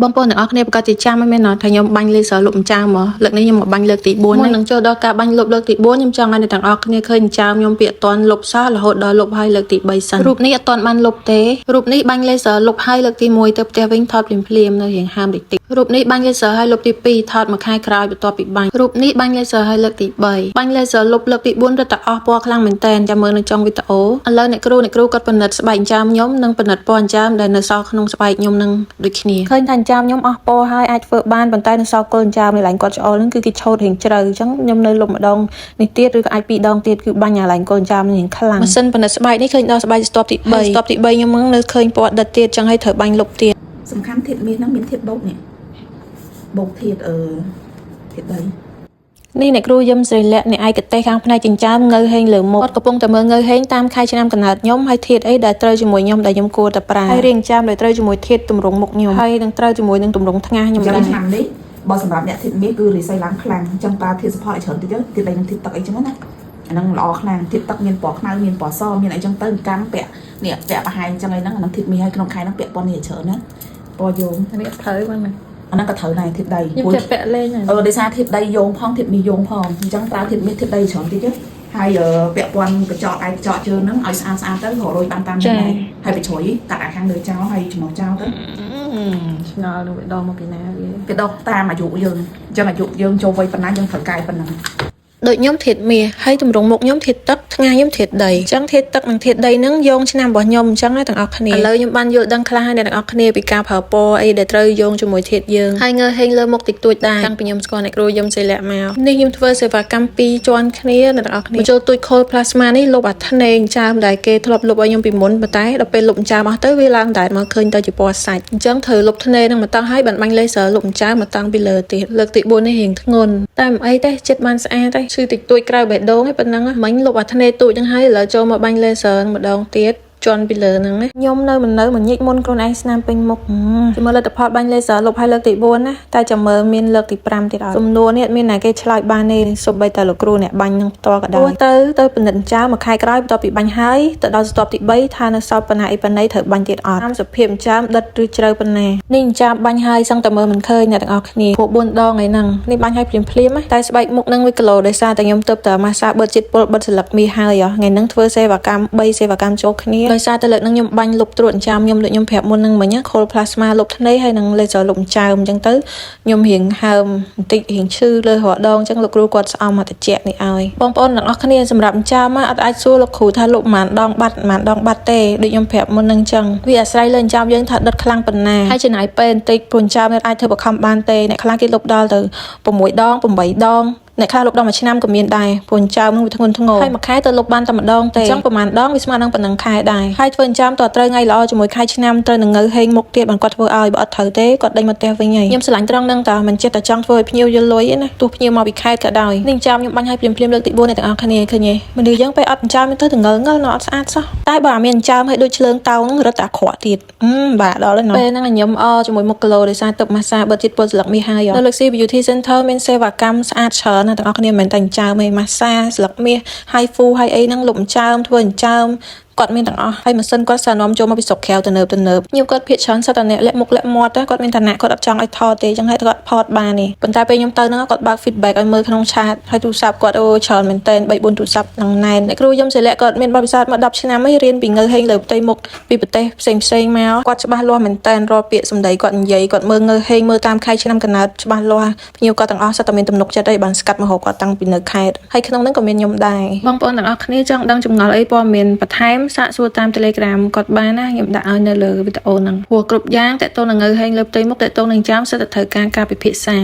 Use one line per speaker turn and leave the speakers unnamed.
បងប្អូនទាំងអស់គ្នាប្រកាសជាចាំមិនមែនថាខ្ញុំបាញ់លេសលុបចាមមកលើកនេះខ្ញុំមកបាញ់លើកទី4មុននឹងចូលដល់ការបាញ់លុបលើកទី4ខ្ញុំចង់ឲ្យអ្នកទាំងអស់គ្នាឃើញចាមខ្ញុំពាក្យអត់ទាន់លុបសោះរហូតដល់លុបហើយលើកទី3សិនរូបនេះអត់ទាន់បានលុបទេរូបនេះបាញ់លេសលុបហើយលើកទី1ទៅផ្ទះវិញថតភ្លាមៗនៅរៀងហាមតិចៗរូបនេះបាញ់លេសហើយលុបទី2ថតមួយខែក្រោយបន្ទាប់ពីបាញ់រូបនេះបាញ់លេសហើយលើកទី3បាញ់លេសលុបលើកទី4រត់តែអស់ពណ៌ខ្លាំងមែនតើចាំមើលនៅចុងវីដេអូឥឡូវអ្នកគ្រូគាត់ពិនិត្យស្បែកចាមខ្ញុំនិងពិនិត្យពណ៌ចាមដែលនៅសល់ក្នុងស្បែកខ្ញុំនឹងដូចគ្នាឃើញថាចាមខ្ញុំអស់ពណ៌ហើយអាចធ្វើបានប៉ុន្តែនៅសល់គល់ចាមនៅឡើងគាត់ច្អល់ហ្នឹងគឺគេឆូតរៀងជ្រៅអញ្ចឹងខ្ញុំនៅលុបម្ដងនេះទៀតឬក៏អាច2ដងទៀតគឺបាញ់ឡើងគល់ចាមរៀងខ្លាំងម៉ាស៊ីនពិនិត្យស្បែកនេះឃើញដល់ស្បែកស្ទាប់ទី3ស្ទាប់ទី3ខ្ញុំហ្នឹងនៅឃើញពណ៌ដិតទៀតអញ្ចឹងហើយត្រូវបាញ់លុបទៀត
សំខាន់ធាតុមាសហ្នឹងមានធាតុបូកនេះបូកធាតុដី
នេះអ្នកគ្រូយឹមស្រីលក្ខអ្នកឯកទេសខាងផ្នែកចិញ្ចើមងើហេងលើមុខគាត់កំពុងតែមើលងើហេងតាមខែឆ្នាំកំណើតខ្ញុំហើយធាតុអីដែលត្រូវជាមួយខ្ញុំដែលខ្ញុំគួរតែប្រើហើយរៀងចាមដែលត្រូវជាមួយធាតុទម្រង់មុខខ្ញុំហើយនឹងត្រូវជាមួយនឹងទម្រង់ថ្ងាសខ្ញុំ
ដែរឆ្នាំនេះបើសម្រាប់អ្នកធាតុមាសគឺរិស័យឡើងខ្លាំងអញ្ចឹងប្រើធាតុសុផលឲ្យច្រើនតិចទៀតដីនឹងធាតុទឹកអីចឹងណាអាហ្នឹងល្អខ្លាំងធាតុទឹកមានពណ៌ខ្មៅមានពណ៌សមានអីចឹងទៅកម្មពាក់នេះពាក់បង្ហាញអញ្ចឹងអីហ្នឹងអាហ្នឹងធាតុមាសឲ្យក្នុងខែហ្នឹងពាក់ពណ៌នេះច្រើនណាពណ៌យងន
េះត្រូវហ្នឹង
អាហ្នឹងក៏ត្រូវដែរធាតុដីខ
្ញុំចិត្តពាក់លេង
ដោយសារធាតុដីយងផងធាតុមាសយងផងអញ្ចឹងប្រើធាតុមាសធាតុដីច្រើនតិចហើយពាក់ព័ន្ធកញ្ចក់ឯកញ្ចក់ជើងហ្នឹងឲ្យស្អាតទៅរករយបានតាមនេះដែរហើយបញ្ជ្រុយកាត់អាខាងលើចោលហើយចំណោះចោលទៅឆ
្ងល់នឹងវាដងមកពីណាវ
ាដកតាមអាយុយើងអញ្ចឹងអាយុយើងចូលវ័យប៉ុណ្ណាយើងត្រូវកាយប៉ុណ្ណឹង
ដូចខ្ញុំធាតុមាសហើយទម្រង់មុខខ្ញុំធាតុទឹកថ្ងាសខ្ញុំធាតុដីអញ្ចឹងធាតុទឹកនិងធាតុដីហ្នឹងយោងឆ្នាំរបស់ខ្ញុំអញ្ចឹងទាំងអស់គ្នាឥឡូវខ្ញុំបានយល់ដឹងខ្លះហើយអ្នកទាំងអស់គ្នាពីការប្រើពណ៌អីដែលត្រូវយោងជាមួយធាតុយើងហើយងើហេងលើមុខតិចតួចដែរតាំងពីខ្ញុំស្គាល់អ្នកគ្រូយឹមសិលាក់មកនេះខ្ញុំធ្វើសេវាកម្ម2ជាន់គ្នាអ្នកទាំងអស់គ្នាចូលទូចខូលផ្លាស្មានេះលុបអាធ្នេងចាមដែលគេធ្លាប់លុបឲ្យខ្ញុំពីមុនប៉ុន្តែដល់ពេលលុបចាមអស់ទៅវាឡើងតែមកឃើញទៅជាពណ៌សាច់អញ្ចឹងត្រូវលុបធ្នេងនឹងមកតង់ហើយបានបាញ់លេសលុបចាមមកតង់ពីលើទៀតលើកទី4នេះរៀងធ្ងន់តែមិនអីទេចិត្តបានស្អាតទេឈឺតិចតួចក្រៅបេះដូងឯប៉ុណ្ណឹងមិញលុបអាធ្នេទូចហ្នឹងហើយឥឡូវចូលមកបាញ់លេសម្ដងទៀតជន់ពីលើហ្នឹងណាខ្ញុំនៅមិនញិចមុនខ្លួនឯងស្នាមពេញមុខជាមួយលទ្ធផលបាញ់លេសលុបឲ្យលើកទី4ណាតែចាំមើលមានលើកទី5ទៀតអត់សំណួរនេះមានណាគេឆ្លើយបានទេសូម្បីតែលោកគ្រូអ្នកបាញ់នឹងផ្ទាល់ក៏ដោយទៅពិនិត្យចាមួយខែក្រោយបន្ទាប់ពីបាញ់ហើយទៅដល់ស្ទាប់ទី3ថានៅសល់ប៉ុណ្ណាអីប៉ុណ្ណីត្រូវបាញ់ទៀតអត់តាមសភាពចាមដិតឬជ្រៅប៉ុណ្ណានេះចាមបាញ់ហើយសឹងតែមើលមិនឃើញអ្នកទាំងអស់គ្នាពួក4ដងឯហ្នឹងនេះបាញ់ឲ្យភ្លាមតែស្បែកមុខនឹង1គីឡូដោយសារតែខ្ញុំទៅតែម៉ាសាបឺតជាតិពុលបិទស្លឹកមាសហើយថ្ងៃហ្នឹងធ្វើសេវាកម្ម3សេវាកម្មចូលគ្នាដោយសារតែលើកហ្នឹងខ្ញុំបាញ់លុបត្រួតចាមខ្ញុំដូចខ្ញុំប្រាប់មុនហ្នឹងមិញខូលផ្លាស្មាលុបធ្នេហើយនឹងលេសលុបចាមអញ្ចឹងទៅខ្ញុំរៀងហើមបន្តិចរៀងឈឺលើរដងអញ្ចឹងលោកគ្រូគាត់ស្អំមកតិចនេះឲ្យបងប្អូនទាំងអស់គ្នាសម្រាប់ចាមអត់អាចសួរលោកគ្រូថាលុបប៉ុន្មានដងបាត់ទេដូចខ្ញុំប្រាប់មុនហ្នឹងអញ្ចឹងវាអាស្រ័យលើចាមយើងថាដុតខ្លាំងប៉ុណ្ណាហើយចំណាយពេលបន្តិចព្រោះចាមអាចធ្វើបខំបានទេអ្នកខ្លះគេលុបដល់ទៅ6ដង8ដងអ្នកខ្លះលុបដល់មួយឆ្នាំក៏មានដែរព្រោះចាមនឹងវាធ្ងន់ធ្ងរហើយមួយខែទៅលុបបានតែម្ដងទេអញ្ចឹងប្រហែលដងវាស្មើនឹងប៉ុណ្ណឹងខែដែរហើយធ្វើចាមតើត្រូវថ្ងៃល្អជាមួយខែឆ្នាំត្រូវនឹងងើហេងមុខទៀតបានគាត់ធ្វើឲ្យបើអត់ត្រូវទេគាត់ដេញមកផ្ទះវិញហើយខ្ញុំស្រឡាញ់ត្រង់ហ្នឹងតើមិនចិត្តតែចង់ធ្វើឲ្យភ្ញៀវយល់លុយទេណាទោះភ្ញៀវមកពីខេត្តក៏ដោយនេះចាមខ្ញុំបាញ់ឲ្យភ្លាមលើកទី4អ្នកទាំងអស់គ្នាឃើញទេមនុស្សយើងពេលអត់ចាមទៅងើនៅអត់ស្អាតសោះតែបើមានចាមឲ្យដូចឆ្លើងតោងរត់តែអាក្រក់ទៀតបាទដល់ហើយពេលហ្នឹងខ្ញុំជាមួយ1គីឡូដោយសារទឹកម៉ាសាបើទៀតពុលស្លឹកមាសហើយនៅ Luxy Beauty Center មានសេវាកម្មស្អាតច្រើនណាស់ទាំងអស់គ្នាមិនតែចាមឯម៉ាសាស្លឹកមាសហើយហ្វូហើយអីហ្នឹងលុបចាមធ្វើចាមគាត់មានទាំងអស់ហើយម៉ាស៊ីនគាត់សានាំចូលមកពីស្រុកក្រៅទំនើបខ្ញុំគាត់ភាកច្រើនសិតតែអ្នកលាក់មុខលាក់មាត់គាត់មានឋានៈគាត់អត់ចង់ឲ្យថតទេអញ្ចឹងហើយគាត់ផតបានទេប៉ុន្តែពេលខ្ញុំទៅហ្នឹងគាត់បើក feedback ឲ្យមើលក្នុងឆាតហើយទូរស័ព្ទគាត់ច្រើនមែនតើ3 4ទូរស័ព្ទហ្នឹងណែនអ្នកគ្រូយឹមសិលាគាត់មានបទពិសោធន៍មក10ឆ្នាំហើយរៀនពីងើហេងលើផ្ទៃមុខពីប្រទេសផ្សេងមកគាត់ច្បាស់លាស់មែនតើរាល់ពាក្យសម្ដីគាត់និយាយគាត់មើលងើហេងមើលតាមខែឆ្នាំកំណើតច្បាស់លាស់ភ្ញៀវគាត់ទាំងអស់សិតតែមានទំនុកចិត្តអីបានស្កាត់មកហៅគាត់តាំងពីនៅខេត្តហើយក្នុងហ្នឹងក៏មានខ្ញុំដែរបងប្អូនទាំងអស់គ្នាចង់ដឹងចម្ងល់អីព័ត៌មានបន្ថែមសាកសួរតាម Telegram គាត់បានណាខ្ញុំដាក់ឲ្យនៅលើវីដេអូហ្នឹងព្រោះគ្រប់យ៉ាងតើតើនឹងងើហេងលើផ្ទៃមុខតើតើនឹងចាំសិតតែត្រូវការការពិភាក្សា